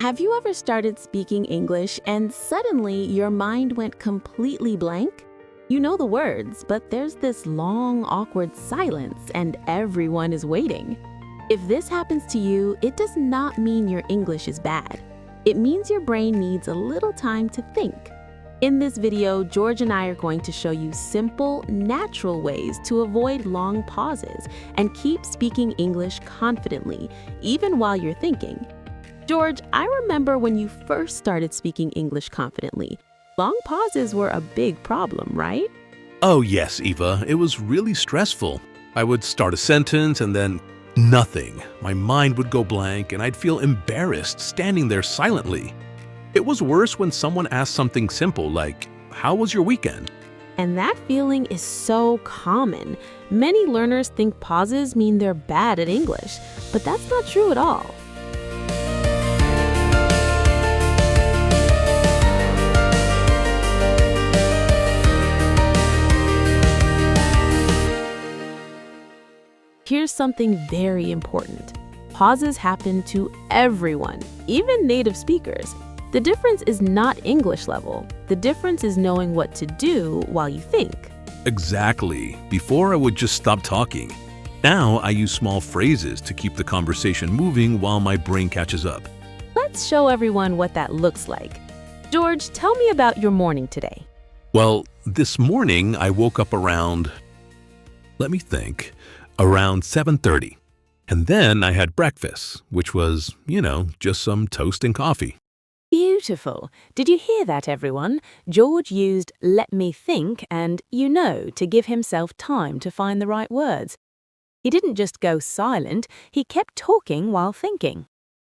Have you ever started speaking English and suddenly your mind went completely blank? You know the words, but there's this long, awkward silence and everyone is waiting. If this happens to you, it does not mean your English is bad. It means your brain needs a little time to think. In this video, George and I are going to show you simple, natural ways to avoid long pauses and keep speaking English confidently, even while you're thinking. George, I remember when you first started speaking English confidently. Long pauses were a big problem, right? Oh yes, Eva, it was really stressful. I would start a sentence and then nothing. My mind would go blank and I'd feel embarrassed standing there silently. It was worse when someone asked something simple like, "How was your weekend?" And that feeling is so common. Many learners think pauses mean they're bad at English, but that's not true at all. Here's something very important. Pauses happen to everyone, even native speakers. The difference is not English level. The difference is knowing what to do while you think. Exactly. Before I would just stop talking. Now I use small phrases to keep the conversation moving while my brain catches up. Let's show everyone what that looks like. George, tell me about your morning today. Well, this morning I woke up around, around 7:30. And then I had breakfast, which was, just some toast and coffee. Beautiful. Did you hear that, everyone? George used "let me think" and to give himself time to find the right words. He didn't just go silent, he kept talking while thinking.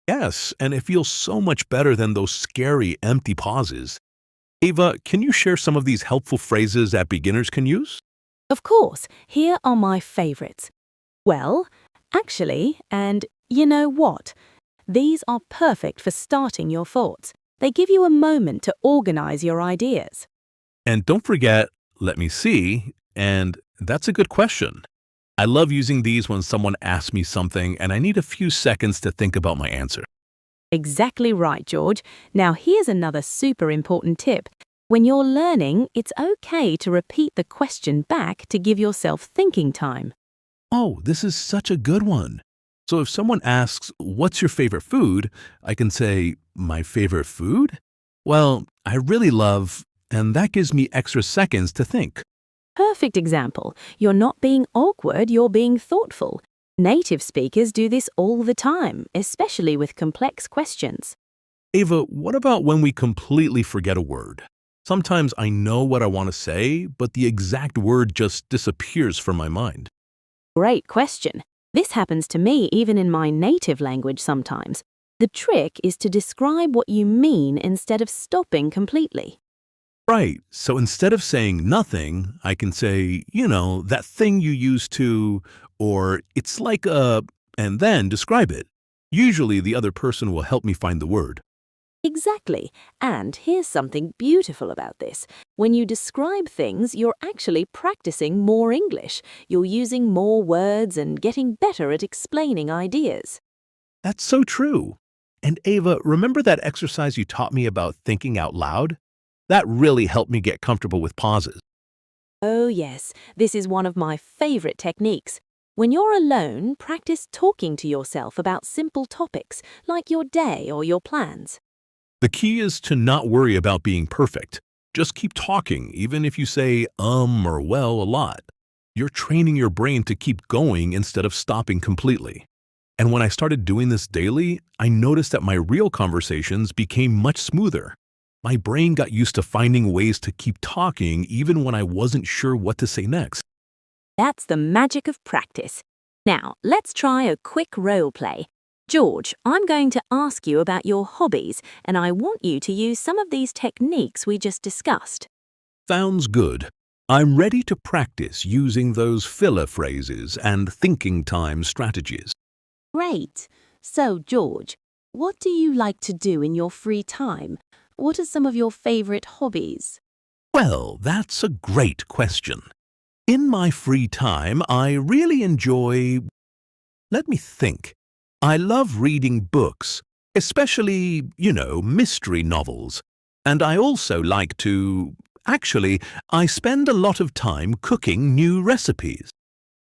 Yes, and it feels so much better than those scary, empty pauses. Eva, can you share some of these helpful phrases that beginners can use? Of course, here are my favorites. Well, actually, and you know what? These are perfect for starting your thoughts. They give you a moment to organize your ideas. And don't forget, "let me see," and "that's a good question." I love using these when someone asks me something and I need a few seconds to think about my answer. Exactly right, George. Now here's another super important tip. When you're learning, it's okay to repeat the question back to give yourself thinking time. Oh, this is such a good one. So if someone asks, "What's your favorite food?" I can say, "My favorite food? Well, I really love," and that gives me extra seconds to think. Perfect example. You're not being awkward, you're being thoughtful. Native speakers do this all the time, especially with complex questions. Ava, what about when we completely forget a word? Sometimes I know what I want to say, but the exact word just disappears from my mind. Great question. This happens to me even in my native language sometimes. The trick is to describe what you mean instead of stopping completely. Right, so instead of saying nothing, I can say, that thing you used to, or it's like a, and then describe it. Usually the other person will help me find the word. Exactly. And here's something beautiful about this. When you describe things, you're actually practicing more English. You're using more words and getting better at explaining ideas. That's so true. And Ava, remember that exercise you taught me about thinking out loud? That really helped me get comfortable with pauses. Oh yes, this is one of my favorite techniques. When you're alone, practice talking to yourself about simple topics, like your day or your plans. The key is to not worry about being perfect. Just keep talking, even if you say or well a lot. You're training your brain to keep going instead of stopping completely. And when I started doing this daily, I noticed that my real conversations became much smoother. My brain got used to finding ways to keep talking even when I wasn't sure what to say next. That's the magic of practice. Now, let's try a quick role play. George, I'm going to ask you about your hobbies, and I want you to use some of these techniques we just discussed. Sounds good. I'm ready to practice using those filler phrases and thinking time strategies. Great. So, George, what do you like to do in your free time? What are some of your favorite hobbies? Well, that's a great question. In my free time, I really enjoy, let me think. I love reading books, especially, mystery novels. And I also like to... Actually, I spend a lot of time cooking new recipes.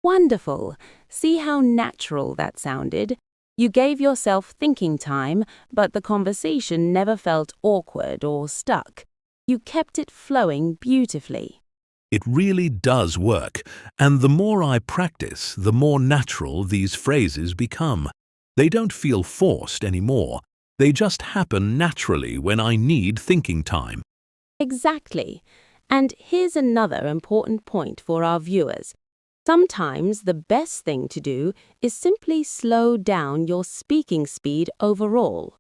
Wonderful. See how natural that sounded? You gave yourself thinking time, but the conversation never felt awkward or stuck. You kept it flowing beautifully. It really does work, and the more I practice, the more natural these phrases become. They don't feel forced anymore. They just happen naturally when I need thinking time. Exactly. And here's another important point for our viewers. Sometimes the best thing to do is simply slow down your speaking speed overall.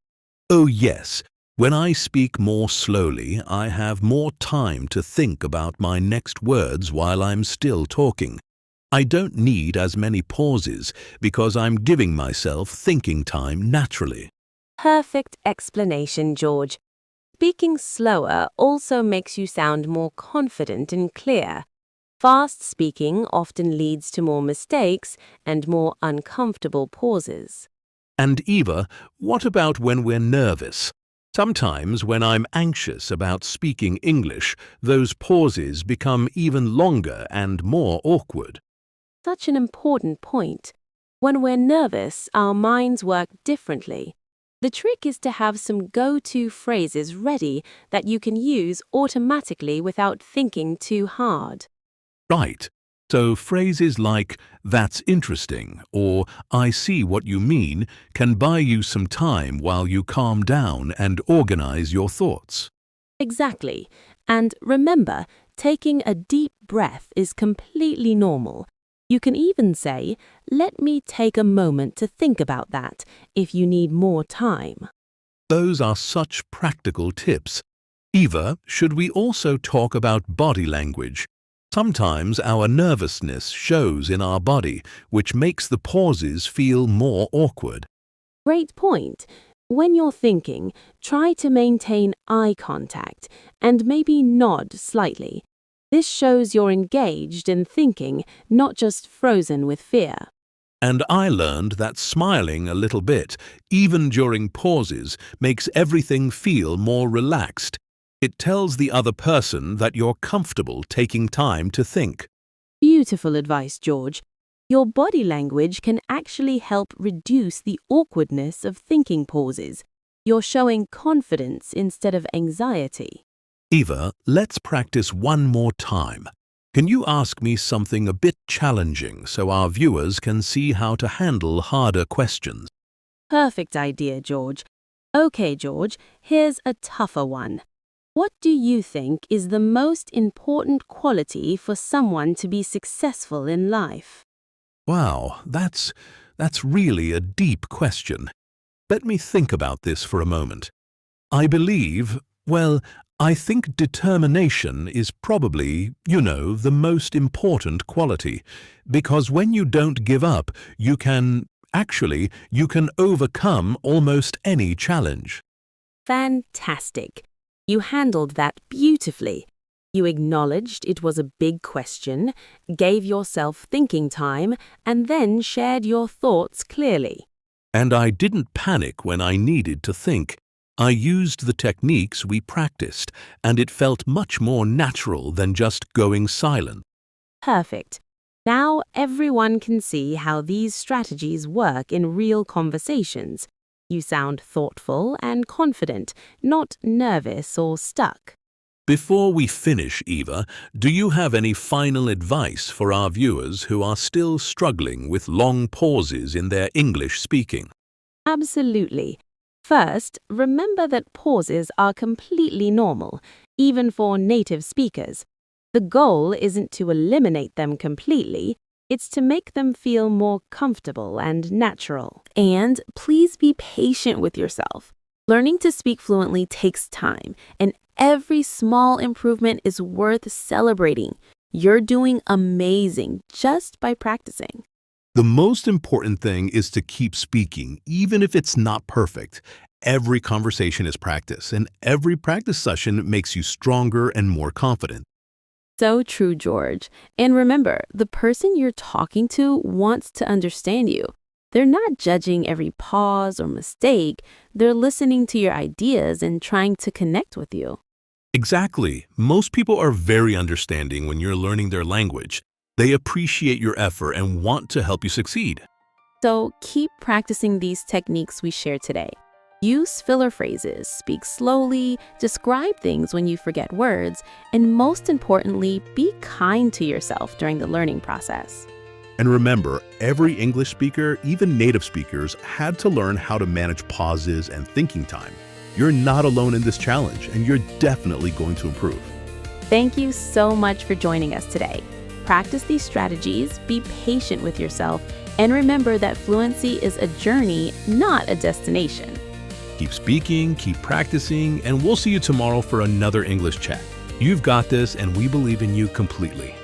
Oh yes, when I speak more slowly, I have more time to think about my next words while I'm still talking. I don't need as many pauses because I'm giving myself thinking time naturally. Perfect explanation, George. Speaking slower also makes you sound more confident and clear. Fast speaking often leads to more mistakes and more uncomfortable pauses. And Eva, what about when we're nervous? Sometimes when I'm anxious about speaking English, those pauses become even longer and more awkward. Such an important point. When we're nervous, our minds work differently. The trick is to have some go-to phrases ready that you can use automatically without thinking too hard. Right. So phrases like, "That's interesting," or "I see what you mean," can buy you some time while you calm down and organize your thoughts. Exactly. And remember, taking a deep breath is completely normal. You can even say, "Let me take a moment to think about that," if you need more time. Those are such practical tips. Eva, should we also talk about body language? Sometimes our nervousness shows in our body, which makes the pauses feel more awkward. Great point. When you're thinking, try to maintain eye contact and maybe nod slightly. This shows you're engaged in thinking, not just frozen with fear. And I learned that smiling a little bit, even during pauses, makes everything feel more relaxed. It tells the other person that you're comfortable taking time to think. Beautiful advice, George. Your body language can actually help reduce the awkwardness of thinking pauses. You're showing confidence instead of anxiety. Eva, let's practice one more time. Can you ask me something a bit challenging so our viewers can see how to handle harder questions? Perfect idea, George. Okay, George, here's a tougher one. What do you think is the most important quality for someone to be successful in life? Wow, that's really a deep question. Let me think about this for a moment. I believe, I think determination is probably, the most important quality. Because when you don't give up, you can overcome almost any challenge. Fantastic. You handled that beautifully. You acknowledged it was a big question, gave yourself thinking time, and then shared your thoughts clearly. And I didn't panic when I needed to think. I used the techniques we practiced, and it felt much more natural than just going silent. Perfect. Now everyone can see how these strategies work in real conversations. You sound thoughtful and confident, not nervous or stuck. Before we finish, Eva, do you have any final advice for our viewers who are still struggling with long pauses in their English speaking? Absolutely. First, remember that pauses are completely normal, even for native speakers. The goal isn't to eliminate them completely, it's to make them feel more comfortable and natural. And please be patient with yourself. Learning to speak fluently takes time, and every small improvement is worth celebrating. You're doing amazing just by practicing. The most important thing is to keep speaking, even if it's not perfect. Every conversation is practice, and every practice session makes you stronger and more confident. So true, George. And remember, the person you're talking to wants to understand you. They're not judging every pause or mistake, they're listening to your ideas and trying to connect with you. Exactly. Most people are very understanding when you're learning their language. They appreciate your effort and want to help you succeed. So keep practicing these techniques we shared today. Use filler phrases, speak slowly, describe things when you forget words, and most importantly, be kind to yourself during the learning process. And remember, every English speaker, even native speakers, had to learn how to manage pauses and thinking time. You're not alone in this challenge, and you're definitely going to improve. Thank you so much for joining us today. Practice these strategies, be patient with yourself, and remember that fluency is a journey, not a destination. Keep speaking, keep practicing, and we'll see you tomorrow for another English chat. You've got this, and we believe in you completely.